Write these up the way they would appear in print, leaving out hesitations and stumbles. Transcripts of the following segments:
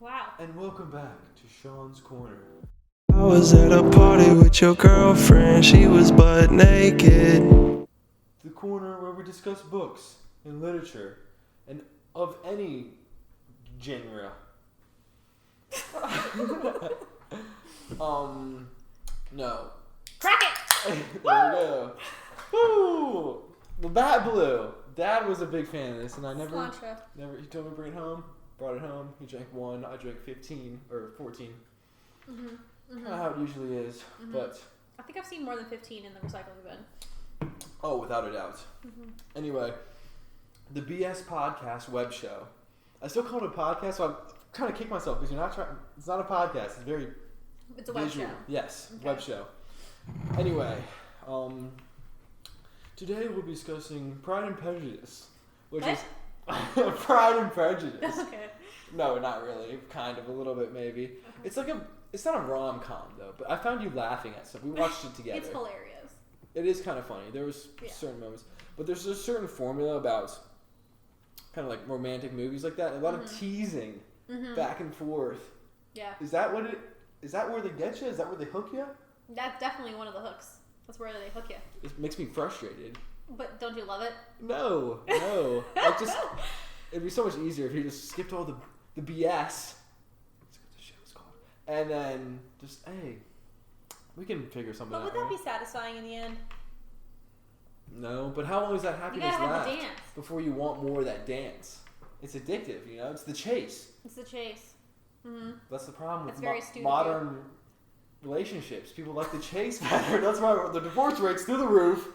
Wow. And welcome back to Sean's Corner. I was at a party with your girlfriend, she was butt naked. The corner where we discuss books and literature and of any genre. No. Crack it! There we go. Woo! The bat blue. Dad was a big fan of this, and I never. He told me to bring it home. Brought it home. He drank one. I drank 15 or 14. Kind of how it usually is, but. I think I've seen more than 15 in the recycling bin. Oh, without a doubt. Anyway, the BS Podcast web show. I still call it a podcast, so I'm trying to kick myself because you're not trying. It's not a podcast. It's very. It's a web visual. show. Yes, Okay. web show. Anyway, today we'll be discussing Pride and Prejudice, which What? is Pride and Prejudice. Okay. No, not really. Kind of, a little bit maybe. It's like it's not a rom-com though, but I found you laughing at stuff. We watched it together. It's hilarious. It is kind of funny. There was certain moments, but there's a certain formula about kind of like romantic movies like that. A lot of teasing back and forth. Yeah. Is that what it? Is that where they get you? Is that where they hook you? That's definitely one of the hooks. That's where they hook you. It makes me frustrated. But don't you love it? No. It'd be so much easier if you just skipped all the BS. That's what the show's called. And then just, hey, we can figure something But out. would that be satisfying in the end? No, but how long does that You happiness gotta have last the dance. before you want more of that dance? It's addictive, you know? It's the chase. It's the chase. That's the problem That's with very astute of modern relationships. People like the chase better. That's why the divorce rate's through the roof.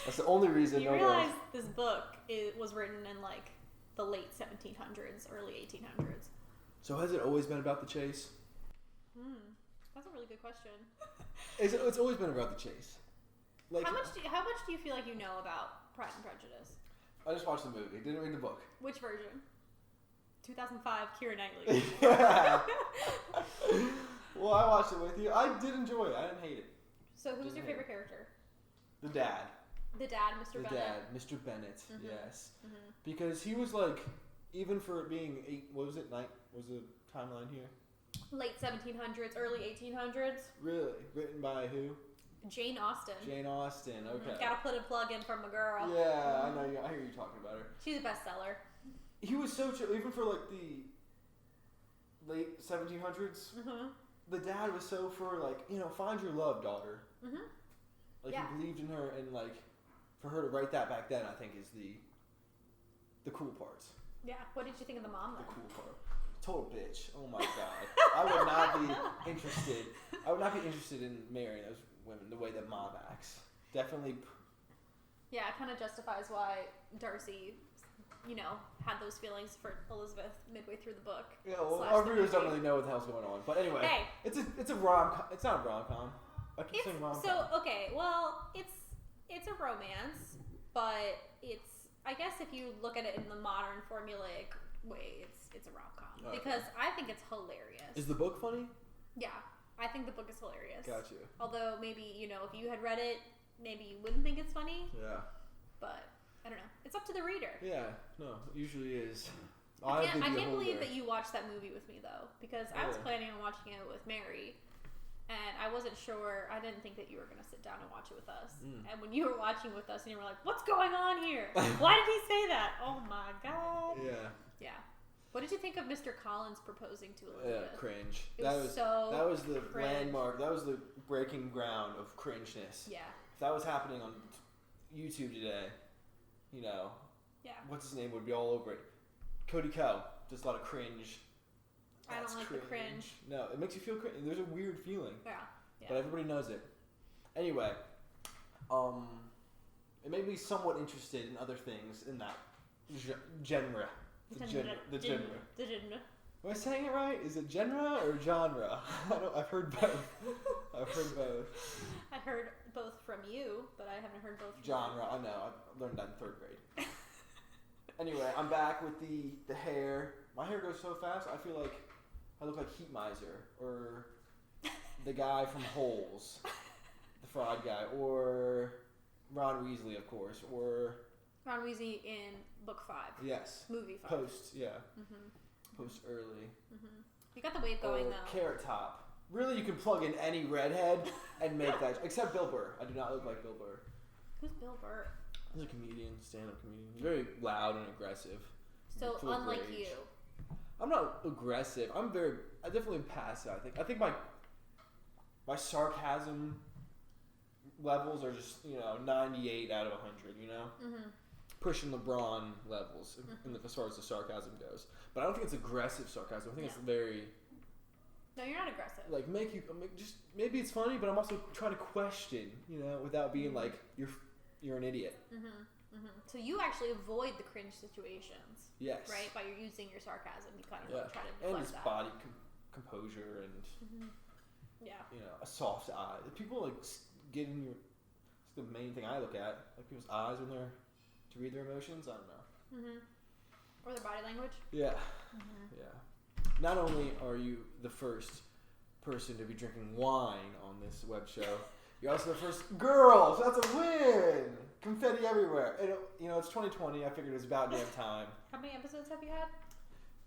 That's the only reason. You realize this book was written in like the late 1700s, early 1800s. So has it always been about the chase? That's a really good question. It's always been about the chase. Like, How much do you feel like you know about Pride and Prejudice? I just watched the movie. Didn't read the book. Which version? 2005, Keira Knightley. Yeah. Well, I watched it with you. I did enjoy it. I didn't hate it. So who's your favorite character? The dad. The dad, Mr. The Bennet. dad, Mr. Bennet. Yes. Because he was like, even for it being what was it? What was the timeline here? Late 1700s, early 1800s. Really? Written by who? Jane Austen. Jane Austen. Okay. Gotta put a plug in for my girl. Yeah, I know. I hear you talking about her. She's a bestseller. He was so chill, even for like the late 1700s. The dad was so for like, find your love, daughter. Like he believed in her, and like for her to write that back then, I think is the cool parts. Yeah. What did you think of the mom then? The cool part. Total bitch. Oh my god. I would not be interested. I would not be interested in marrying those women the way that mom acts. Definitely. Yeah, it kind of justifies why Darcy, had those feelings for Elizabeth midway through the book. Yeah, well, our readers don't really know what the hell's going on. But anyway, Hey. it's a rom-com. It's not a rom-com. I keep saying rom-com. So okay, well, it's a romance, but I guess if you look at it in the modern formulaic way, it's a rom-com because I think it's hilarious. Is the book funny? Yeah, I think the book is hilarious. Gotcha. Although maybe if you had read it, maybe you wouldn't think it's funny. Yeah. But I don't know. It's up to the reader. Yeah. No, it usually is. I can't believe that you watched that movie with me though, because I was planning on watching it with Mary. And I wasn't sure. I didn't think that you were going to sit down and watch it with us. And when you were watching with us, and you were like, "What's going on here? Why did he say that? Oh my god!" Yeah. Yeah. What did you think of Mr. Collins proposing to Elizabeth? Yeah, cringe. That was the cringe. landmark. That was the breaking ground of cringeness. Yeah. If that was happening on YouTube today, Yeah. what's his name would be all over it. Cody Ko, just a lot of cringe. I don't like the cringe. No, it makes you feel cringe. There's a weird feeling. Yeah. But everybody knows it. Anyway, it made me somewhat interested in other things in that genre. The genre. Am I saying it right? Is it genre or genre? I've heard both. I heard both from you, but I haven't heard both from Genre, I know. I learned that in 3rd grade. Anyway, I'm back with the hair. My hair goes so fast, I feel like I look like Heat Miser, or the guy from Holes, the fraud guy, or Ron Weasley, of course, or Ron Weasley in book 5. Yes. Movie 5. Post, yeah. post early. You got the wave going though. Carrot Top. Really, you can plug in any redhead and make that. Except Bill Burr. I do not look like Bill Burr. Who's Bill Burr? He's a comedian, stand-up comedian. He's very loud and aggressive. So unlike you. I'm not aggressive. I definitely passive. I think my sarcasm levels are just 98 out of 100. Pushing LeBron levels as far as the sarcasm goes. But I don't think it's aggressive sarcasm. I think it's very. No, you're not aggressive. Like just maybe it's funny, but I'm also trying to question, without being like you're an idiot. So you actually avoid the cringe situations. Yes. Right? By using your sarcasm, you kind of try to deflect and just that. body composure and a soft eye. People like get in your. It's the main thing I look at, like people's eyes when they're to read their emotions. I don't know. Or their body language. Yeah. Yeah. Not only are you the first person to be drinking wine on this web show, you're also the first girl. So that's a win. Confetti everywhere. And it's 2020. I figured it was about damn time. How many episodes have you had?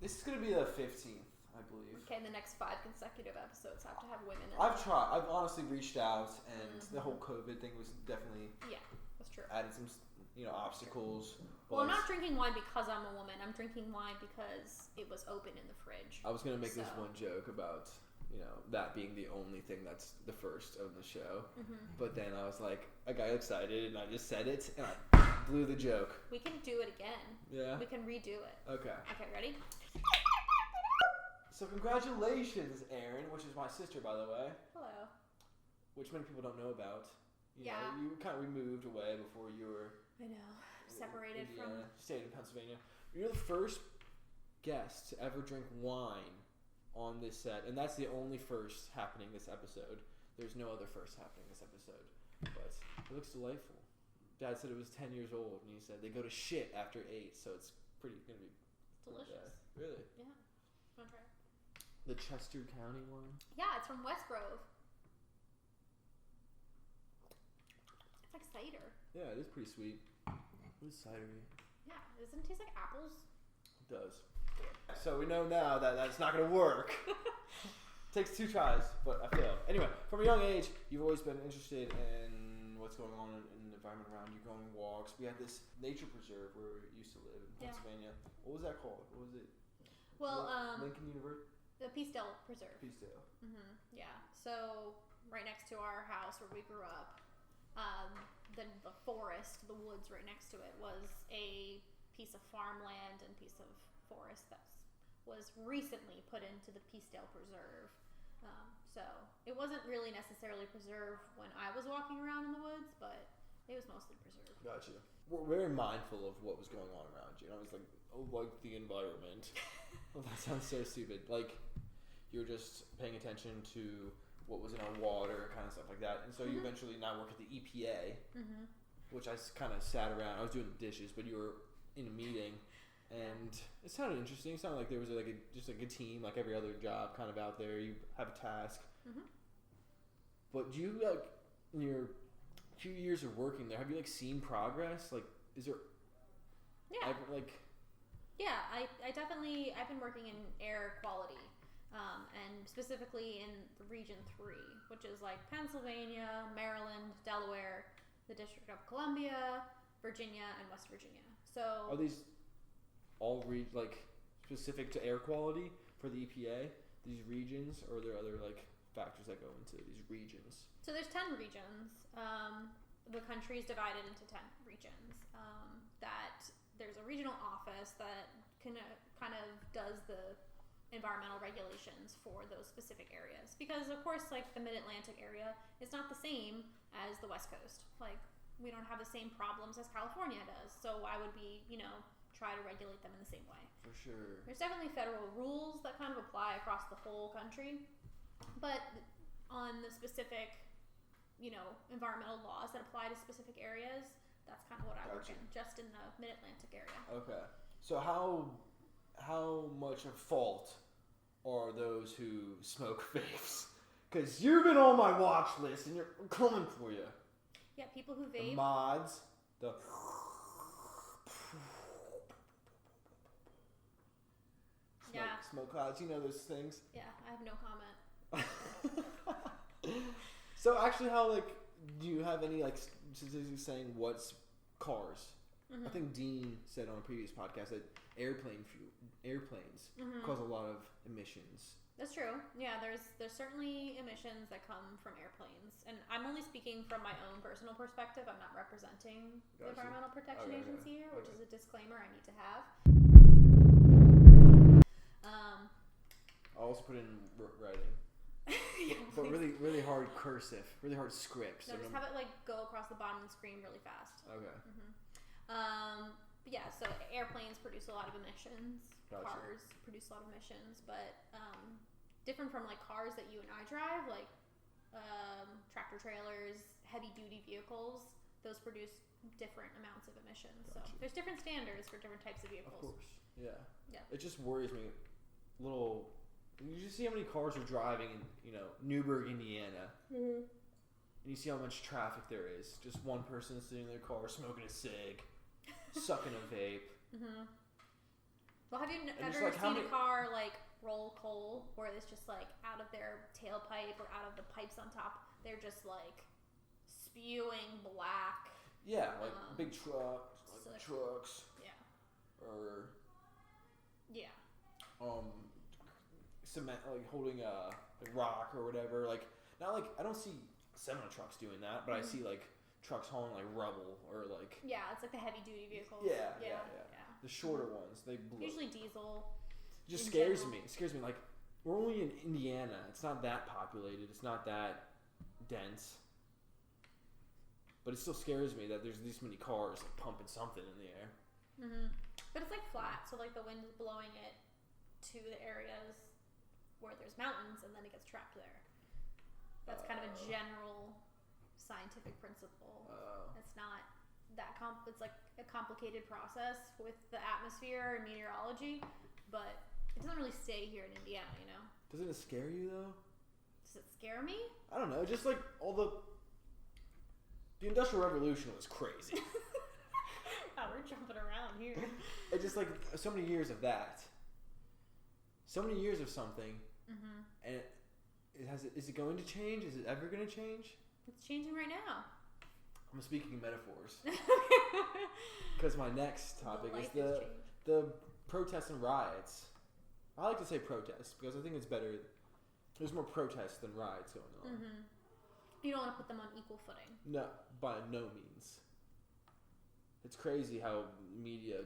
This is going to be the 15th, I believe. Okay, the next 5 consecutive episodes have to have women in I've tried. I've honestly reached out, and the whole COVID thing was definitely that's true. Added some obstacles. Well, I'm not drinking wine because I'm a woman. I'm drinking wine because it was open in the fridge. I was going to make this one joke about that being the only thing that's the first of the show. But then I was like, I got excited and I just said it and I blew the joke. We can do it again. Yeah? We can redo it. Okay. Okay, ready? So congratulations, Erin, which is my sister, by the way. Hello. Which many people don't know about. You kind of moved away before you were... I know. Separated Indiana, from... Stayed in Pennsylvania. You're the first guest to ever drink wine on this set, and that's the only first happening this episode. There's no other first happening this episode, but it looks delightful. Dad said it was 10 years old, and he said they go to shit after 8, so it's gonna be delicious. Really? Yeah. Wanna try it? The Chester County one? Yeah, it's from West Grove. It's like cider. Yeah, it is pretty sweet. It's cidery. Yeah, doesn't it taste like apples? It does. So we know now that that's not going to work. Takes 2 tries, but I failed. Anyway, from a young age, you've always been interested in what's going on in the environment around you, going walks. We had this nature preserve where we used to live in Pennsylvania. What was that called? What was it? Well, Lincoln University? The Peacedale Preserve. Peacedale. Yeah. So right next to our house where we grew up, the forest, the woods right next to it was a piece of farmland and piece of forest that was recently put into the Peacedale Preserve. So it wasn't really necessarily preserved when I was walking around in the woods, but it was mostly preserved. Gotcha. We're very mindful of what was going on around you. And I was like, like the environment. Well, that sounds so stupid. Like, you're just paying attention to what was in our water, kind of stuff like that. And so you eventually now work at the EPA, which I kind of sat around. I was doing the dishes, but you were in a meeting, and it sounded interesting. It sounded like there was just a team, like every other job, kind of out there. You have a task. But do you, like, in your few years of working there, have you, like, seen progress? Like, is there... Yeah. Yeah, I definitely... I've been working in air quality. And specifically in Region 3, which is like Pennsylvania, Maryland, Delaware, the District of Columbia, Virginia, and West Virginia. So are these all specific to air quality for the EPA? These regions, or are there other factors that go into these regions? So there's 10 regions. The country is divided into 10 regions. That there's a regional office that kind of does the environmental regulations for those specific areas, because of course the mid-Atlantic area is not the same as the West Coast. We don't have the same problems as California does, so why would we try to regulate them in the same way? For sure. There's definitely federal rules that kind of apply across the whole country, but on the specific environmental laws that apply to specific areas, that's kind of what I work in, just in the mid-Atlantic area. Okay, so how much of fault are those who smoke vapes? Because you've been on my watch list, and I'm coming for you. Yeah, people who vape. The mods, the... smoke clouds. You know those things. Yeah, I have no comment. So actually, how do you have any statistics saying what's cars? Mm-hmm. I think Dean said on a previous podcast that airplanes cause a lot of emissions. That's true. Yeah, there's certainly emissions that come from airplanes, and I'm only speaking from my own personal perspective. I'm not representing the Environmental Protection Agency here, which is a disclaimer I need to have. I'll also put in writing. But really, really hard cursive, really hard script. No, just have it go across the bottom of the screen really fast. Okay. But yeah, so airplanes produce a lot of emissions. Gotcha. Cars produce a lot of emissions, but different from cars that you and I drive, tractor trailers, heavy duty vehicles. Those produce different amounts of emissions. Gotcha. So there's different standards for different types of vehicles. Of course. Yeah. Yeah. It just worries me. You just see how many cars are driving in, Newburgh, Indiana. Mm-hmm. And you see how much traffic there is. Just one person sitting in their car smoking a cig, sucking a vape. Mm-hmm. Well, have you ever just, seen a car roll coal, where it's just out of their tailpipe or out of the pipes on top, they're just spewing black. Yeah, big trucks, trucks. Yeah. Or yeah. Cement, holding a rock or whatever. Not I don't see semi trucks doing that, but I see trucks hauling rubble or Yeah, it's the heavy duty vehicles. Yeah. The shorter ones, they blow. Usually diesel. It just scares me. It scares me. We're only in Indiana. It's not that populated. It's not that dense. But it still scares me that there's this many cars pumping something in the air. Mm-hmm. But it's flat, so the wind is blowing it to the areas where there's mountains, and then it gets trapped there. That's kind of a general scientific principle. It's not that it's a complicated process with the atmosphere and meteorology, but it doesn't really stay here in Indiana, Doesn't it scare you though? Does it scare me? I don't know. Just all the Industrial Revolution was crazy. Wow, we're jumping around here. It's just so many years of that. So many years of something, and is it going to change? Is it ever going to change? It's changing right now. I'm speaking in metaphors. Because my next topic is the protests and riots. I like to say protests because I think it's better. There's more protests than riots going on. Mm-hmm. You don't want to put them on equal footing. No, by no means. It's crazy how media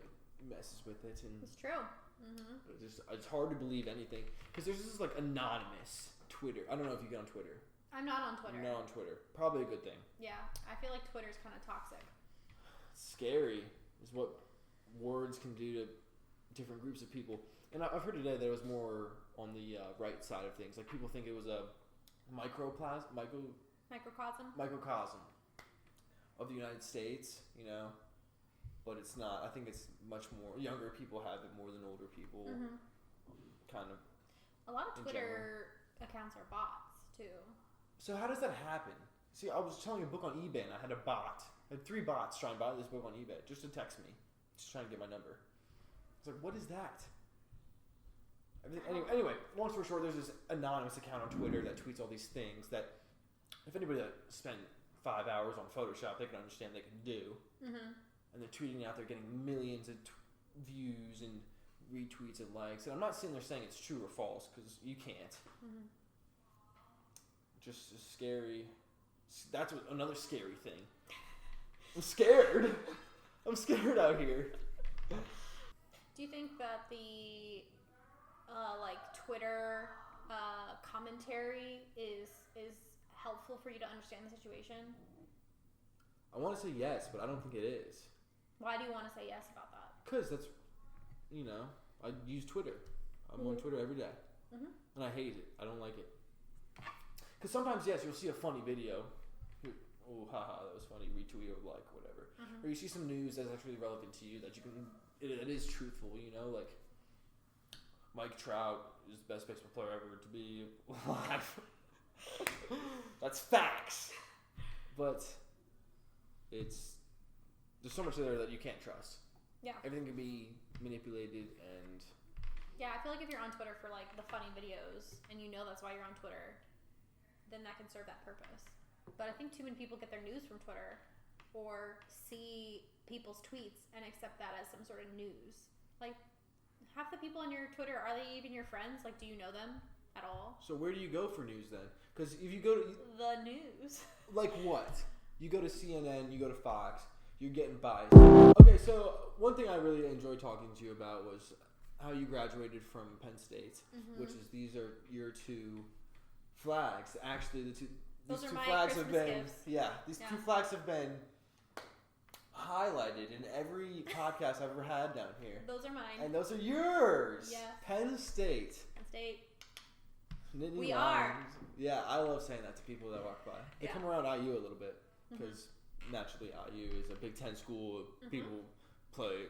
messes with it, and it's true. Mm-hmm. It's hard to believe anything because there's this anonymous Twitter. I don't know if you get on Twitter. I'm not on Twitter. You're not on Twitter. Probably a good thing. Yeah, I feel like Twitter's kind of toxic. Scary is what words can do to different groups of people. And I've heard today that it was more on the right side of things. People think it was a microcosm of the United States, but it's not. I think it's much more. Younger people have it more than older people. Mm-hmm. Kind of. A lot of Twitter accounts are bots too. So how does that happen? See, I was selling a book on eBay and I had a bot. I had 3 bots trying to buy this book on eBay just to text me, just trying to get my number. I was what is that? Anyway, long story short, there's this anonymous account on Twitter that tweets all these things that if anybody that spent 5 hours on Photoshop, they can understand they can do. Mm-hmm. And they're tweeting out, they're getting millions of views and retweets and likes. And I'm not sitting there saying it's true or false because you can't. Mm-hmm. Just scary. That's another scary thing. I'm scared. I'm scared out here. Do you think that the Twitter commentary is helpful for you to understand the situation? I want to say yes, but I don't think it is. Why do you want to say yes about that? Because that's, I use Twitter. I'm on Twitter every day. Mm-hmm. And I hate it. I don't like it. Because sometimes, yes, you'll see a funny video. Oh, haha, that was funny. Retweet or like, whatever. Mm-hmm. Or you see some news that's actually relevant to you that you can, it is truthful, Mike Trout is the best baseball player ever to be alive. That's facts. But there's so much there that you can't trust. Yeah. Everything can be manipulated and Yeah, I feel like if you're on Twitter for like the funny videos and you know that's why you're on Twitter, then that can serve that purpose. But I think too many people get their news from Twitter or see people's tweets and accept that as some sort of news. Like, half the people on your Twitter, are they even your friends? Like, do you know them at all? So where do you go for news then? Because if you go to... The news. Like what? You go to CNN, you go to Fox, you're getting biased. Okay, so one thing I really enjoyed talking to you about was how you graduated from Penn State, which is these are your two flags. Actually, these two flags have been two flags have been highlighted in every podcast I've ever had down here. Those are mine. And those are yours. Yeah. Penn State. Penn State. Nittany We Lions. are. Yeah, I love saying that to people that walk by. They come around IU a little bit because naturally IU is a Big Ten school. People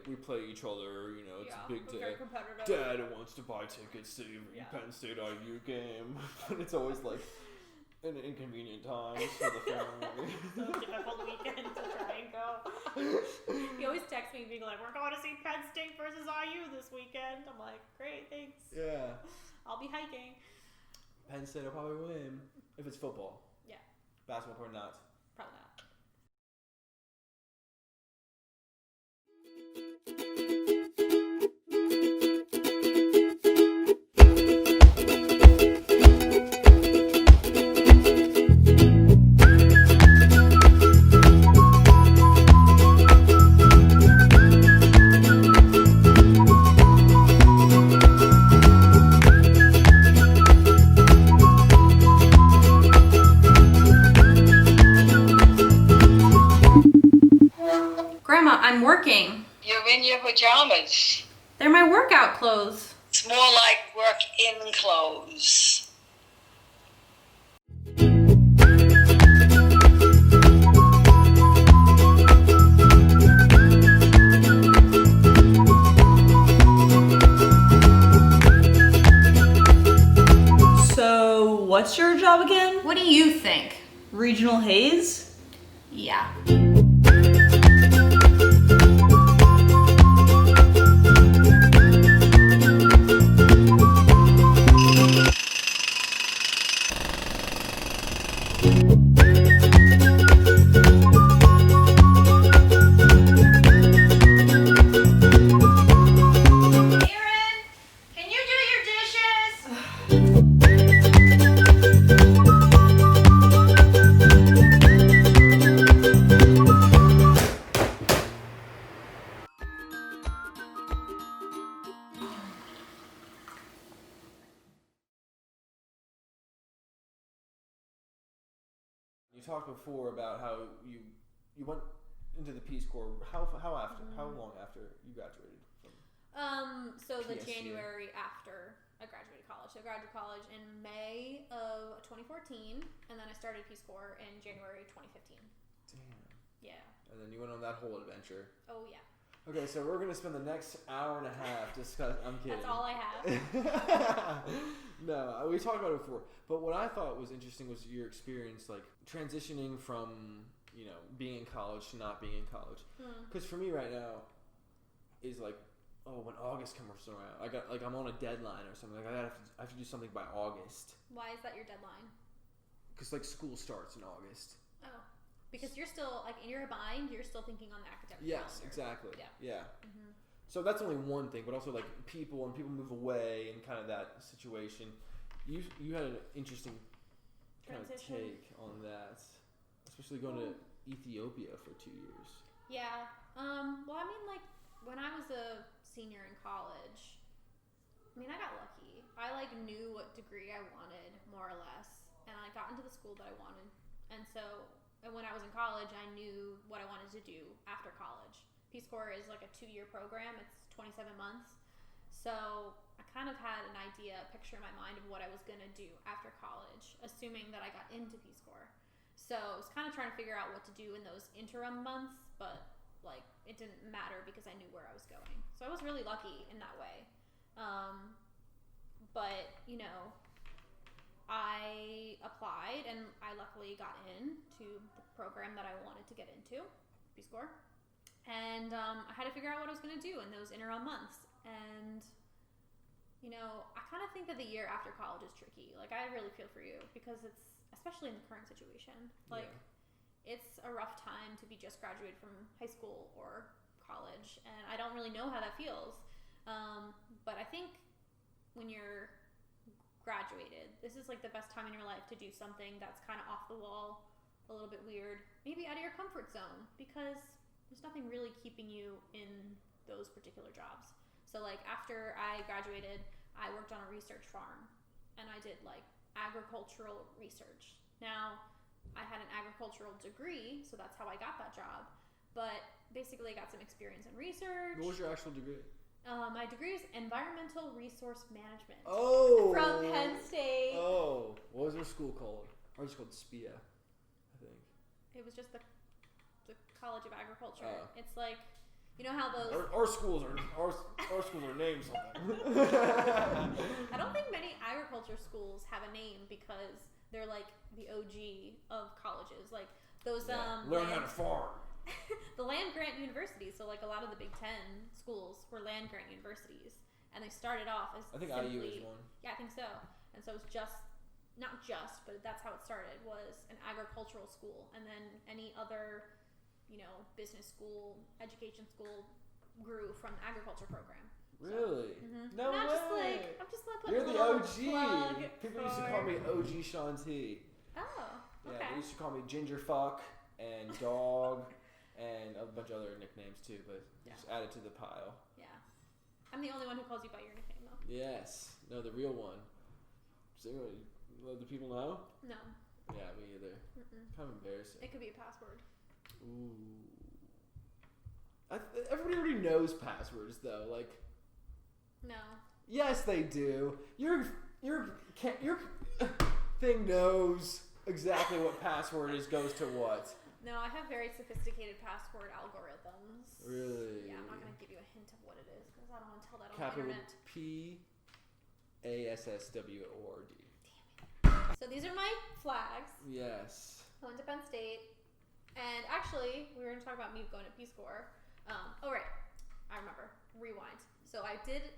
we play each other. You know, it's a big day. Dad wants to buy tickets to every Penn State IU game, but it's always like an inconvenient time for the family. So difficult weekend to try and go. He always texts me being like, "We're going to see Penn State versus IU this weekend." I'm like, "Great, thanks." Yeah. I'll be hiking. Penn State will probably win if it's football. Yeah. Basketball, probably not. Probably not. Grandma, I'm working. You're in your pajamas. They're my workout clothes. It's more like work-in clothes. So, what's your job again? What do you think? Regional haze? Yeah. Erin, can you do your dishes? You talked before about how you went into the Peace Corps. How long after you graduated from? So the PSU. January after I graduated college. So I graduated college in May of 2014, and then I started Peace Corps in January 2015. Damn. Yeah. And then you went on that whole adventure. Oh yeah. Okay, so we're gonna spend the next hour and a half discuss. I'm kidding. That's all I have. No, we talked about it before. But what I thought was interesting was your experience, like transitioning from being in college to not being in college. Because for me right now, is like, oh, when August comes around, I'm on a deadline or something. Like I have to do something by August. Why is that your deadline? Because like school starts in August. Oh, because you're still like in your mind. You're still thinking on the academic Yes, calendar. exactly. Yeah. So that's only one thing, but also like people move away and kind of that situation. You had an interesting kind of Transition. take on that, especially going to Ethiopia for 2 years. Yeah. Well, I mean, like when I was a senior in college, I mean, I got lucky. I like knew what degree I wanted more or less, and I got into the school that I wanted. And so, when I was in college, I knew what I wanted to do after college. Peace Corps is like a 2-year program. It's 27 months. So I kind of had an idea, a picture in my mind of what I was going to do after college, assuming that I got into Peace Corps. So I was kind of trying to figure out what to do in those interim months, but like it didn't matter because I knew where I was going. So I was really lucky in that way. But I applied and I luckily got into the program that I wanted to get into, Peace Corps. And I had to figure out what I was going to do in those interim months. And you know, I kind of think that the year after college is tricky. Like, I really feel for you because it's, especially in the current situation, like, it's a rough time to be just graduated from high school or college, and I don't really know how that feels. But I think when you're graduated, this is like the best time in your life to do something that's kind of off the wall, a little bit weird, maybe out of your comfort zone, because there's nothing really keeping you in those particular jobs. So like after I graduated, I worked on a research farm and I did like agricultural research. Now, I had an agricultural degree, so that's how I got that job. But basically I got some experience in research. What was your actual degree? My degree is Environmental Resource Management. Oh! From Penn State. Oh. What was your school called? Ours was called SPIA, I think. It was just the College of Agriculture. Oh. It's like, you know how those... Our schools are named something. I don't think many agriculture schools have a name because they're like the OG of colleges. Like those learn how to farm. The land grant universities. So like a lot of the Big Ten schools were land grant universities, and they started off as I think simply, IU is one. Yeah, I think so. And so it's just not just, but that's how it started. Was an agricultural school, and then any other, you know, business school, education school grew from the agriculture program. Really? No I'm way. I'm just like You're the OG. People used to call me for- OG Sean T. Oh, Yeah, okay. they used to call me Ginger Fuck and Dog and a bunch of other nicknames too, but just added to the pile. Yeah. I'm the only one who calls you by your nickname though. Yes. No, the real one. So, do people know? No. Yeah, me either. Kind of embarrassing. It could be a password. Ooh. Everybody already knows passwords though. Like, No. yes, they do. Your thing knows exactly what password is goes to what. No, I have very sophisticated password algorithms. Really? Yeah, I'm not gonna give you a hint of what it is because I don't want to tell that on Capital the internet. PASSWORD. So these are my flags. Yes. I went to Penn State, and actually, we were gonna talk about me going to Peace Corps. Oh right, I remember. Rewind. So I did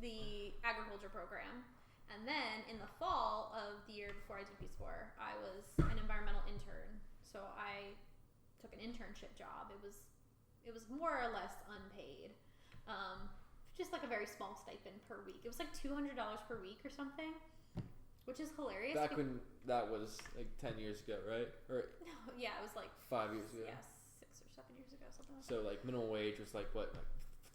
the agriculture program, and then in the fall of the year before I did Peace Corps, I was an environmental intern. So I took an internship job. It was more or less unpaid, just like a very small stipend per week. It was like $200 per week or something, which is hilarious. Back when that was like 10 years ago, right? Or no, yeah, it was like 5 years ago. Yeah, 6 or 7 years ago, something like that. So like minimum wage was like what, like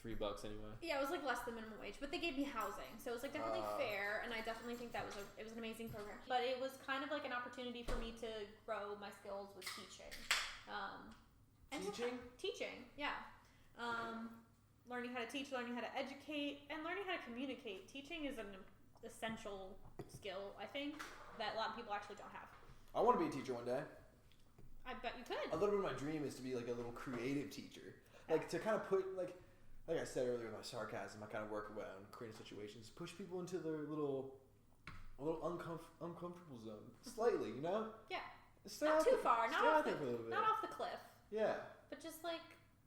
$3 anyway. Yeah, it was like less than minimum wage, but they gave me housing, so it was like definitely fair, and I definitely think that it was an amazing program. But it was kind of like an opportunity for me to grow my skills with teaching. Teaching, yeah. Learning how to teach, learning how to educate, and learning how to communicate. Teaching is an essential skill, I think, that a lot of people actually don't have. I want to be a teacher one day. I bet you could. A little bit of my dream is to be like a little creative teacher, like to kind of put like I said earlier, my sarcasm. I kind of work around creative situations, push people into their little uncomfortable zone slightly, you know? Yeah. Stay Not out too there- far. stay out there for a little bit. Not off the cliff, Yeah. but just like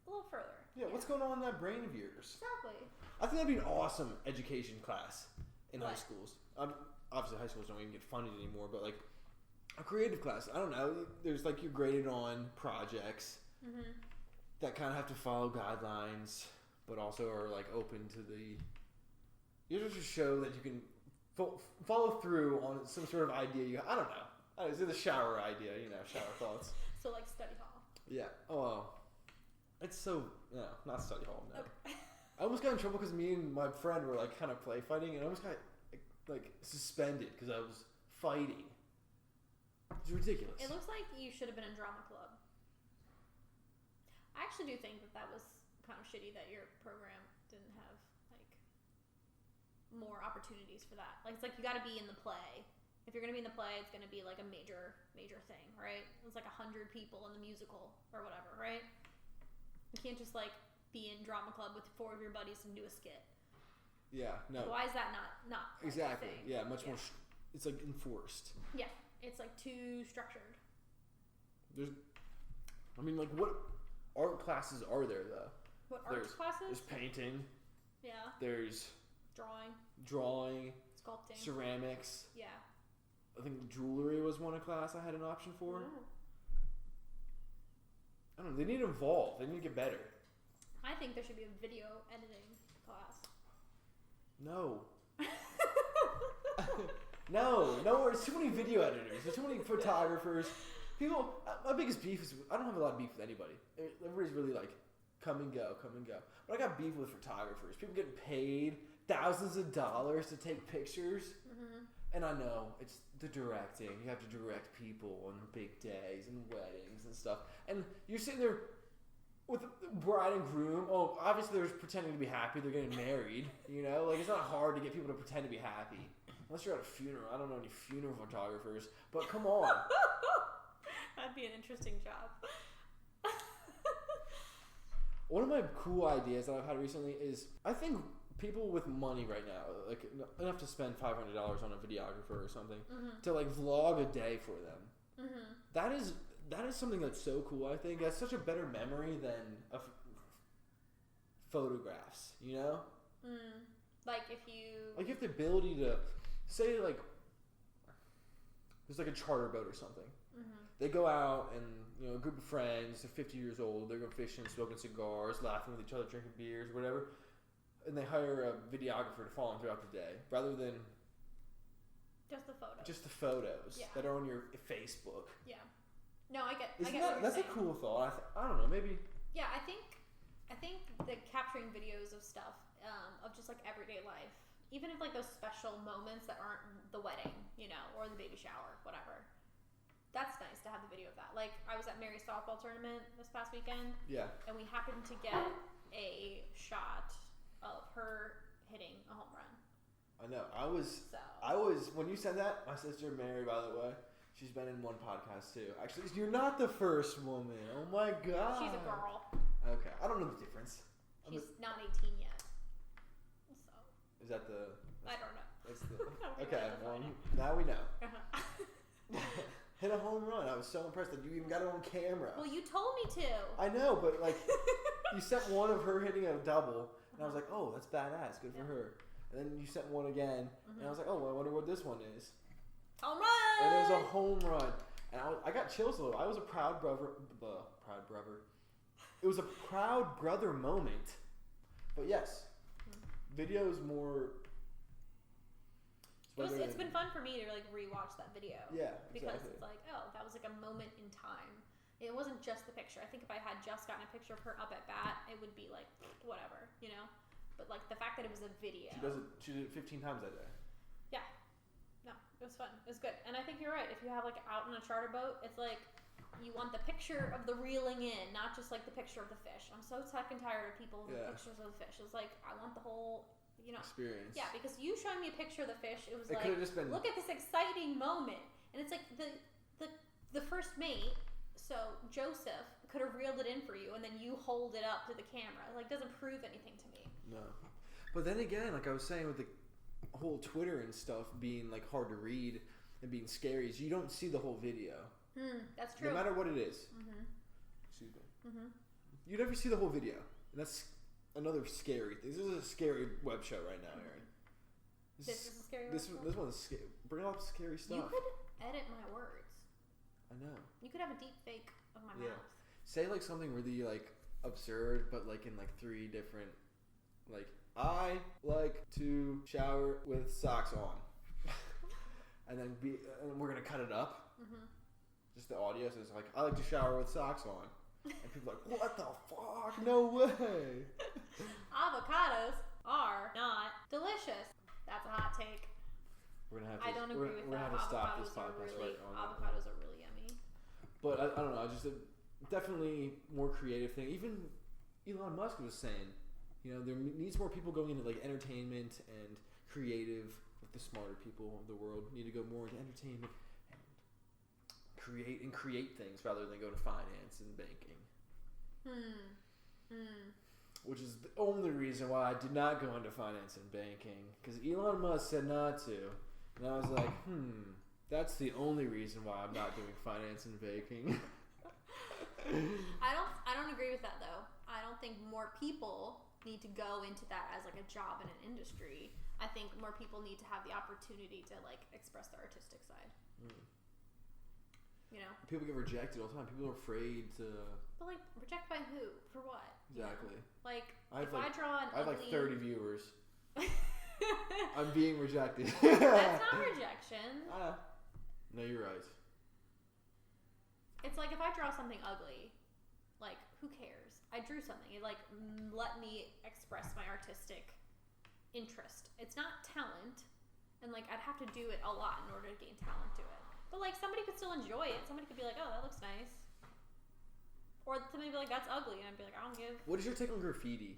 a little further. Yeah. What's going on in that brain of yours? Exactly. I think that'd be an awesome education class in high What? schools. Obviously, high schools don't even get funded anymore, but like a creative class. I don't know. There's like you're graded on projects that kind of have to follow guidelines, but also are like open to the. You just show that you can follow through on some sort of idea. I don't know. It's the shower idea, shower thoughts. So like study hall. Yeah. Oh, well. It's so no, not study hall. No. Okay. I almost got in trouble because me and my friend were like kind of play fighting, and I almost got like suspended because I was fighting. It's ridiculous. It looks like you should have been in drama club. I actually do think that was kind of shitty that your program didn't have like more opportunities for that. Like it's like you got to be in the play. If you're gonna be in the play, it's gonna be like a major thing, right? It's like 100 people in the musical or whatever, right? You can't just like be in drama club with 4 of your buddies and do a skit. Yeah, no. Why is that not like exactly? a thing? Yeah, much more. It's like enforced. Yeah, it's like too structured. Like what art classes are there though? What art classes? There's painting. Yeah. There's drawing, sculpting, ceramics. Yeah. I think jewelry was one class I had an option for. I don't know. They need to evolve. They need to get better. I think there should be a video editing class. No. No. There's too many video editors. There's too many photographers. People. My biggest beef is I don't have a lot of beef with anybody. Everybody's really like, come and go. But I got beef with photographers. People getting paid thousands of dollars to take pictures. Mm-hmm. And I know it's the directing. You have to direct people on big days and weddings and stuff. And you're sitting there with the bride and groom. Oh, obviously they're pretending to be happy. They're getting married. You know, like it's not hard to get people to pretend to be happy. Unless you're at a funeral. I don't know any funeral photographers. But come on. That'd be an interesting job. One of my cool ideas that I've had recently is I think people with money right now, like enough to spend $500 on a videographer or something, to like vlog a day for them. That is something that's so cool. I think that's such a better memory than photographs. You know, like if you have the ability to say like there's like a charter boat or something. They go out and a group of friends, they're 50 years old, they're going fishing, smoking cigars, laughing with each other, drinking beers, whatever. And they hire a videographer to follow them throughout the day, rather than just the photos. That are on your Facebook. Yeah. No, I get. That's a cool thought. I don't know. Maybe. Yeah, I think the capturing videos of stuff of just like everyday life, even if like those special moments that aren't the wedding, or the baby shower, whatever. That's nice to have the video of that. Like, I was at Mary's softball tournament this past weekend. Yeah. And we happened to get a shot of her hitting a home run. I know. I was when you said that, my sister Mary, by the way, she's been in one podcast too. Actually, you're not the first woman. Oh my god. She's a girl. Okay. I don't know the difference. She's not 18 yet. So. Is that the... I don't know. That's the... Okay, well, now we know. Hit a home run. I was so impressed that you even got it on camera. Well, you told me to. I know, but like, you sent one of her hitting a double, and I was like, oh, that's badass. Good for her. And then you sent one again, and I was like, oh, well, I wonder what this one is. Home run! And it was a home run. And I got chills a little. I was a proud brother. It was a proud brother moment. But yes, video is more... It's been fun for me to like rewatch that video. Yeah, because it's like, oh, that was like a moment in time. It wasn't just the picture. I think if I had just gotten a picture of her up at bat, it would be like whatever, But like the fact that it was a video. She did it 15 times that day. Yeah. No, it was fun. It was good. And I think you're right. If you have like out on a charter boat, it's like you want the picture of the reeling in, not just like the picture of the fish. I'm so sick and tired of people with pictures of the fish. It's like I want the whole experience. Yeah, because you showing me a picture of the fish, it was like, just been... look at this exciting moment, and it's like the first mate. So Joseph could have reeled it in for you, and then you hold it up to the camera. It, like doesn't prove anything to me. No, but then again, like I was saying with the whole Twitter and stuff being like hard to read and being scary, is you don't see the whole video. That's true. No matter what it is. Excuse me. You never see the whole video, and that's another scary thing. This is a scary web show right now, Erin. This is a scary web show? This one's scary. Bring up scary stuff. You could edit my words. I know. You could have a deep fake of my mouth. Say like something really like absurd, but like in like 3 different, like, I like to shower with socks on. and then we're going to cut it up. Just the audio says like, I like to shower with socks on. And people are like, what the fuck? No way. Avocados are not delicious. That's a hot take. I don't agree with that. We're going to have to stop this podcast right now. Avocados are really yummy. But I don't know. Just definitely more creative thing. Even Elon Musk was saying, there needs more people going into like entertainment and creative. Like the smarter people of the world need to go more into entertainment and create things rather than go to finance and banking. Which is the only reason why I did not go into finance and banking, because Elon Musk said not to, and I was like, that's the only reason why I'm not doing finance and banking. I don't agree with that though. I don't think more people need to go into that as like a job in an industry. I think more people need to have the opportunity to like express their artistic side. You know, people get rejected all the time. People are afraid to. But like, rejected by who? For what? Exactly. You know? Like, I have ugly... like 30 viewers. I'm being rejected. That's not rejection. No, you're right. It's like if I draw something ugly, like, who cares? I drew something. It like let me express my artistic interest. It's not talent, and like I'd have to do it a lot in order to gain talent to it. But like somebody could still enjoy it. Somebody could be like, "Oh, that looks nice," or somebody would be like, "That's ugly," and I'd be like, "I don't give." What is your take on graffiti?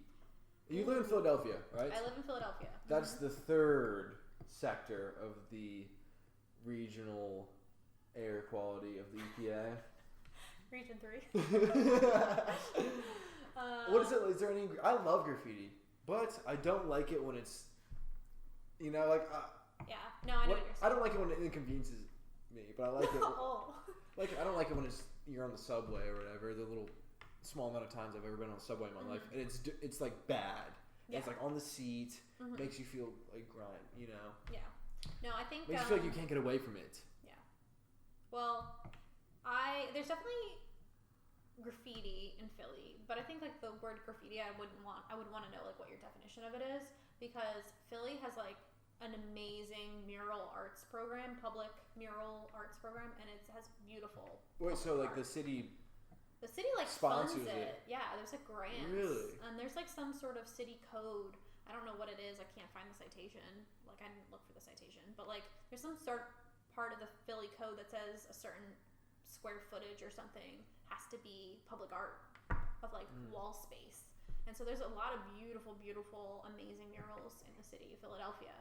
You live in Philadelphia, right? I live in Philadelphia. That's the third sector of the regional air quality of the EPA. Region 3. What is it? Is there any? I love graffiti, but I don't like it when it's, you know, like. Yeah. No, I know what you're saying. I don't like it when it inconveniences me, but I like it. Oh. Like I don't like it when you're on the subway or whatever. The little small amount of times I've ever been on the subway in my life, and it's like bad. Yeah. It's like on the seat, makes you feel like grind, you know. Yeah. No, I think makes you feel like you can't get away from it. Yeah. Well, there's definitely graffiti in Philly, but I think like the word graffiti, I would want to know like what your definition of it is, because Philly has like an amazing mural arts program, public mural arts program, and it has beautiful. Wait, so like art. the city like sponsors funds it. Yeah, there's like grants. Really? And there's like some sort of city code. I don't know what it is. I can't find the citation. Like I didn't look for the citation, but like there's some sort of part of the Philly code that says a certain square footage or something has to be public art of like wall space. And so there's a lot of beautiful, beautiful, amazing murals in the city of Philadelphia.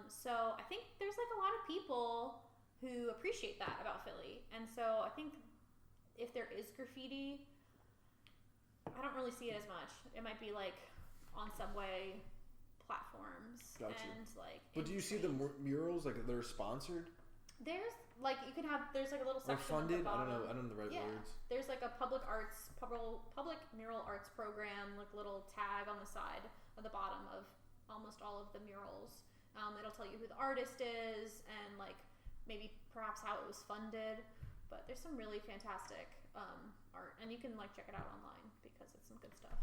So I think there's like a lot of people who appreciate that about Philly. And so I think if there is graffiti, I don't really see it as much. It might be like on subway platforms. Gotcha. And like. But do you see the murals like they're sponsored? There's like there's like a little section. Or funded? At the bottom. I don't know the right words. There's like a public mural arts program, like little tag on the side of the bottom of almost all of the murals. It'll tell you who the artist is and like maybe perhaps how it was funded. But there's some really fantastic art, and you can like check it out online because it's some good stuff.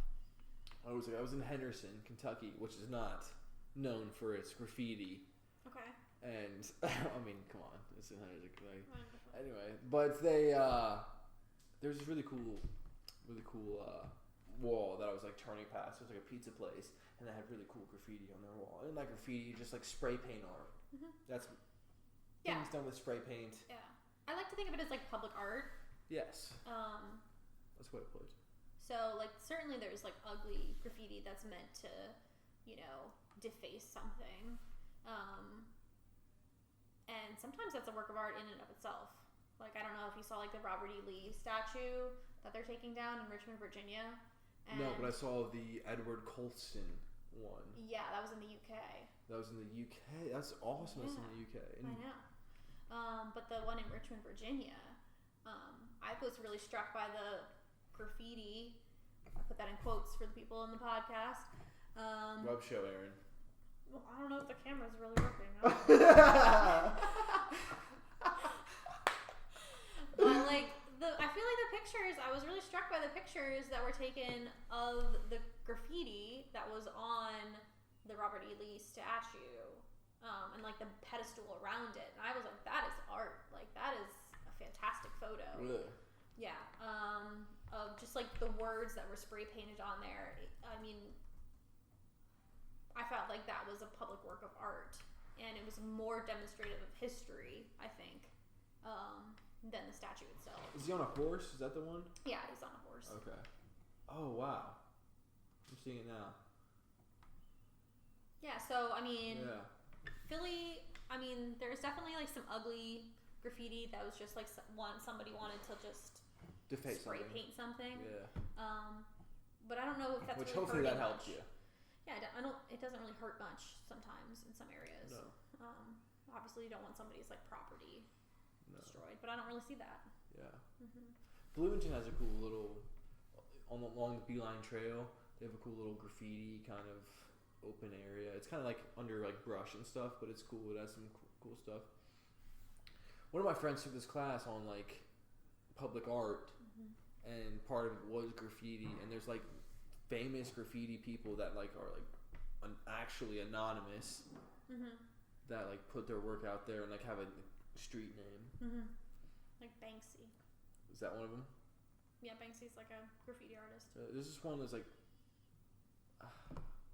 I was in Henderson, Kentucky, which is not known for its graffiti. Okay. And I mean, come on, it's in Henderson, Kentucky. Anyway, but there's this really cool wall that I was like turning past. It was like a pizza place, and they had really cool graffiti on their wall. And like graffiti, just like spray paint art. That's things done with spray paint. Yeah. I like to think of it as like public art. Yes. That's what it put. So like certainly there's like ugly graffiti that's meant to, you know, deface something. And sometimes that's a work of art in and of itself. Like I don't know if you saw like the Robert E. Lee statue that they're taking down in Richmond, Virginia. And no, but I saw the Edward Colston one. Yeah, that was in the UK. That was in the UK. That's awesome. Yeah. That's in the UK. I know. But the one in Richmond, Virginia, I was really struck by the graffiti. I put that in quotes for the people in the podcast. Rub show, Erin. Well, I don't know if the camera's really working. But like I feel like the pictures. I was really struck by the pictures that were taken of the graffiti that was on the Robert E. Lee statue. And like the pedestal around it, and I was like, "That is art! Like that is a fantastic photo." Really? Yeah. Of just like the words that were spray painted on there. I mean, I felt like that was a public work of art, and it was more demonstrative of history, I think, than the statue itself. Is he on a horse? Is that the one? Yeah, he's on a horse. Okay. Oh wow, I'm seeing it now. Yeah. So I mean. Yeah. Philly, I mean, there's definitely like some ugly graffiti that was just like somebody wanted to just deface spray paint something. Yeah. But I don't know if that's which really hopefully that much. helps you. Yeah, I don't. It doesn't really hurt much sometimes in some areas. No. Obviously, you don't want somebody's like property destroyed, but I don't really see that. Yeah. Bloomington has a cool little along the Beeline Trail. They have a cool little graffiti kind of open area. It's kind of like under like brush and stuff, but it's cool. It has some cool stuff. One of my friends took this class on like public art, and part of it was graffiti. And there's like famous graffiti people that like are like actually anonymous, that like put their work out there and like have a street name. Like Banksy. Is that one of them? Yeah, Banksy's like a graffiti artist. There's this one that's like,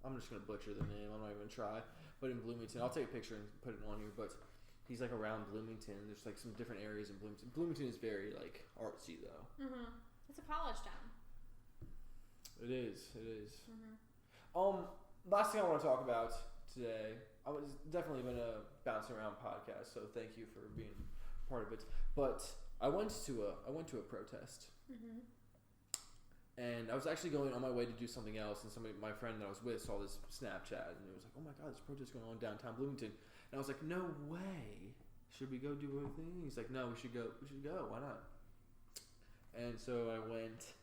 I'm just gonna butcher the name. I'm not even gonna try. But in Bloomington, I'll take a picture and put it on here. But he's like around Bloomington. There's like some different areas in Bloomington. Bloomington is very like artsy though. It's a college town. It is. Last thing I want to talk about today. I was definitely been a bouncing around podcast, so thank you for being part of it. But I went to a protest. And I was actually going on my way to do something else, and my friend that I was with saw this Snapchat, and it was like, oh my god, this protest going on downtown Bloomington. And I was like, no way. Should we go do a thing? He's like, no, we should go. Why not? And so I went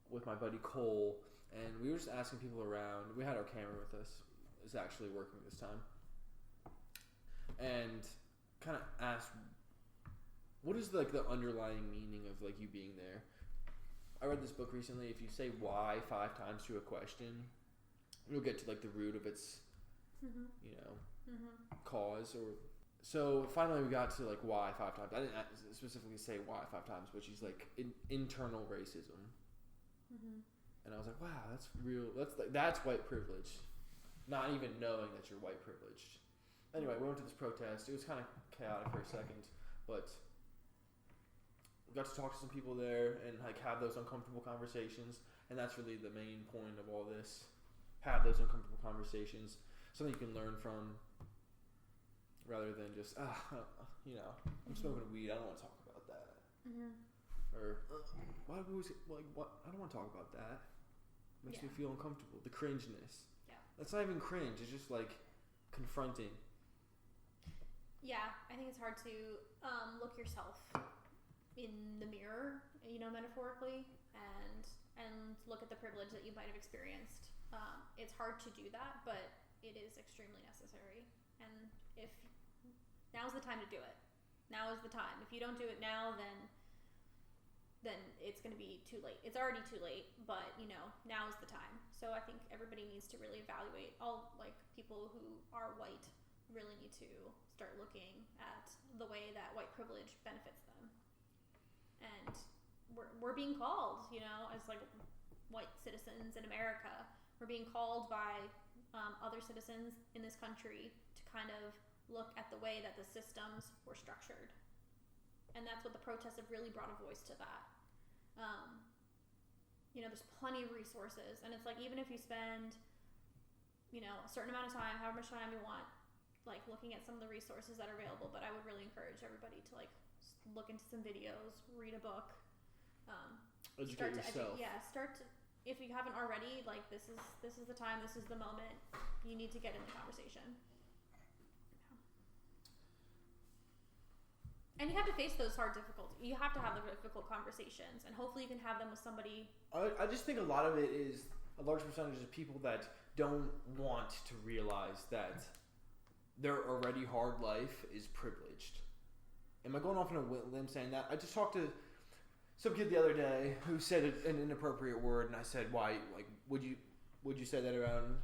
with my buddy Cole, and we were just asking people around. We had our camera with us. It was actually working this time. And kind of asked, what is like the underlying meaning of like you being there? I read this book recently. If you say why 5 times to a question, you'll get to like the root of its, cause. Or so finally we got to like why 5 times. I didn't specifically say why 5 times, but she's like internal racism. And I was like, wow, that's real. That's white privilege. Not even knowing that you're white privileged. Anyway, we went to this protest. It was kind of chaotic for a second, but we got to talk to some people there and like have those uncomfortable conversations. And that's really the main point of all this. Have those uncomfortable conversations. Something you can learn from, rather than just I'm smoking weed. I don't want to talk about that. Or why do we like what? I don't want to talk about that. Makes me feel uncomfortable. The cringeness. Yeah. That's not even cringe. It's just like confronting. Yeah, I think it's hard to look yourself in the mirror, metaphorically, and look at the privilege that you might have experienced. It's hard to do that, but it is extremely necessary. And if now's the time to do it. Now is the time. If you don't do it now, then it's going to be too late. It's already too late, but now is the time. So I think everybody needs to really evaluate. All like people who are white really need to start looking at the way that white privilege benefits them. And we're being called, as like white citizens in America. We're being called by other citizens in this country to kind of look at the way that the systems were structured. And that's what the protests have really brought a voice to that. There's plenty of resources, and it's like even if you spend, a certain amount of time, however much time you want, like looking at some of the resources that are available. But I would really encourage everybody to like look into some videos, read a book, educate yourself. If you haven't already, like this is the time, this is the moment. You need to get in the conversation. And you have to face those hard difficulties. You have to have the difficult conversations, and hopefully you can have them with somebody. I just think a lot of it is a large percentage of people that don't want to realize that their already hard life is privileged. Am I going off on a limb saying that? I just talked to some kid the other day who said an inappropriate word, and I said, "Why? Like, would you say that around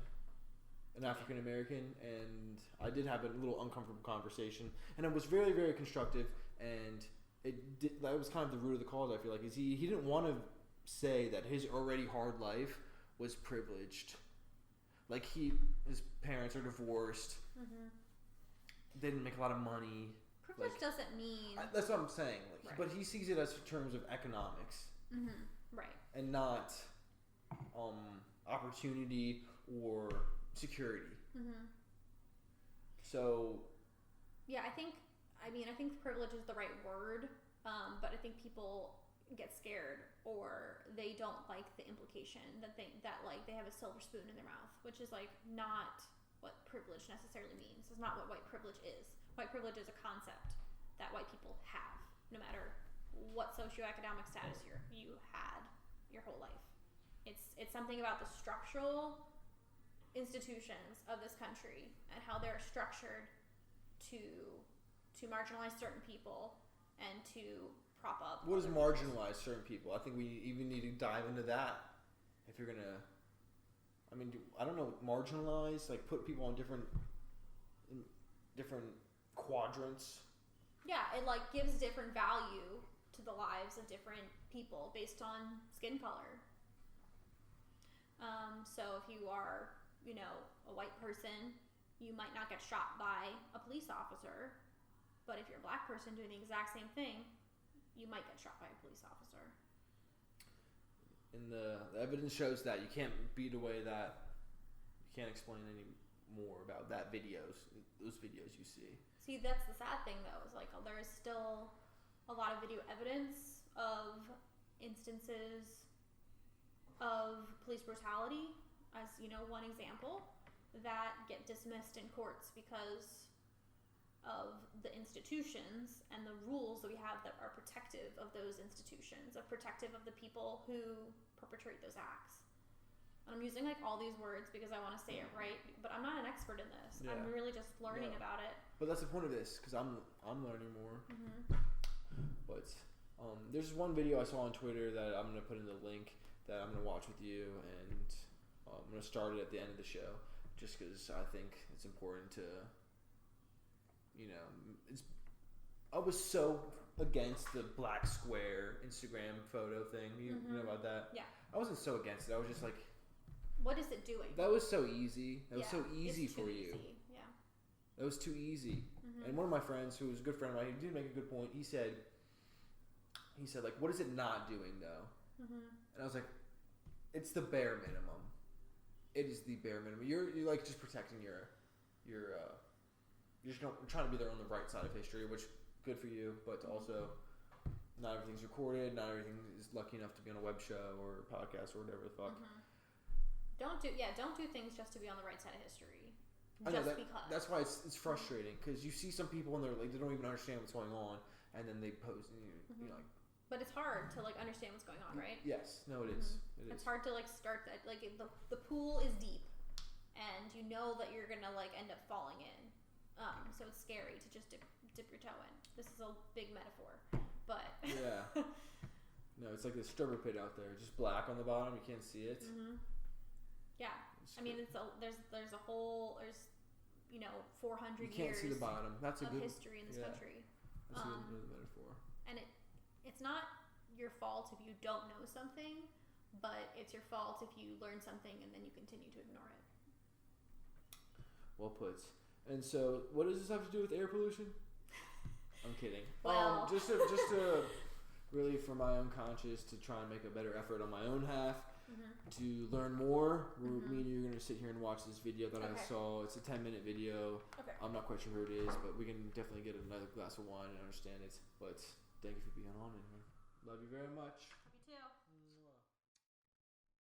an African American?" And I did have a little uncomfortable conversation, and it was very, very constructive. And that was kind of the root of the cause. I feel like he didn't want to say that his already hard life was privileged. Like his parents are divorced. They didn't make a lot of money. Privilege doesn't mean. That's what I'm saying. Like, right. But he sees it as terms of economics, right? And not opportunity or security. So. Yeah, I think privilege is the right word, but I think people get scared or they don't like the implication that they have a silver spoon in their mouth, which is like not what privilege necessarily means. It's not what white privilege is. White privilege is a concept that white people have, no matter what socioeconomic status you had your whole life. It's something about the structural institutions of this country and how they're structured to marginalize certain people and to prop up. What does marginalize certain people? I think we even need to dive into that. If you're gonna, I mean, I don't know, marginalize, like put people on different quadrants. Yeah, it like gives different value to the lives of different people based on skin color. So if you are, you know, a white person, you might not get shot by a police officer, but if you're a black person doing the exact same thing, you might get shot by a police officer. And the evidence shows that you can't beat away that. You can't explain any more about that those videos you see. See, that's the sad thing though, is like there is still a lot of video evidence of instances of police brutality, as you know, one example, that get dismissed in courts because of the institutions and the rules that we have that are protective of those institutions, are protective of the people who perpetrate those acts. And I'm using like all these words because I want to say it right, but I'm not an expert in this. Yeah. I'm really just learning about it. But that's the point of this, because I'm learning more. Mm-hmm. But there's one video I saw on Twitter that I'm gonna put in the link that I'm gonna watch with you, and I'm gonna start it at the end of the show, just because I think it's important to, you know, I was so against the black square Instagram photo thing. You know about that? Yeah. I wasn't so against it. I was just like, what is it doing? that was so easy. That was so easy it's for too you. Easy. Yeah. That was too easy. And one of my friends, who was a good friend of mine, he did make a good point. He said, like, what is it not doing though? And I was like, it's the bare minimum. It is the bare minimum. You're like just protecting you're just trying to be there on the right side of history, which good for you, but also not everything's recorded. Not everything is lucky enough to be on a web show or a podcast or whatever the fuck. Don't do things just to be on the right side of history. Because that's why it's frustrating, because you see some people and they're like, they don't even understand what's going on, and then they post and you're like, but it's hard to like understand what's going on, right? Yes, no, it is. It's hard to like start that, like the pool is deep, and you know that you're gonna like end up falling in. So it's scary to just dip your toe in. This is a big metaphor, but yeah. No, it's like the stripper pit out there, just black on the bottom. You can't see it. Yeah, I mean, there's 400 You can't years see the bottom. That's a of good history in this country. That's a good metaphor. And it's not your fault if you don't know something, but it's your fault if you learn something and then you continue to ignore it. Well put. And so, what does this have to do with air pollution? I'm kidding. Well, just to really, for my own conscience, to try and make a better effort on my own half, to learn more. Me and you are going to sit here and watch this video that I saw. It's a 10-minute video. Okay. I'm not quite sure who it is, but we can definitely get another glass of wine and understand it. But thank you for being on, and love you very much. Love you too.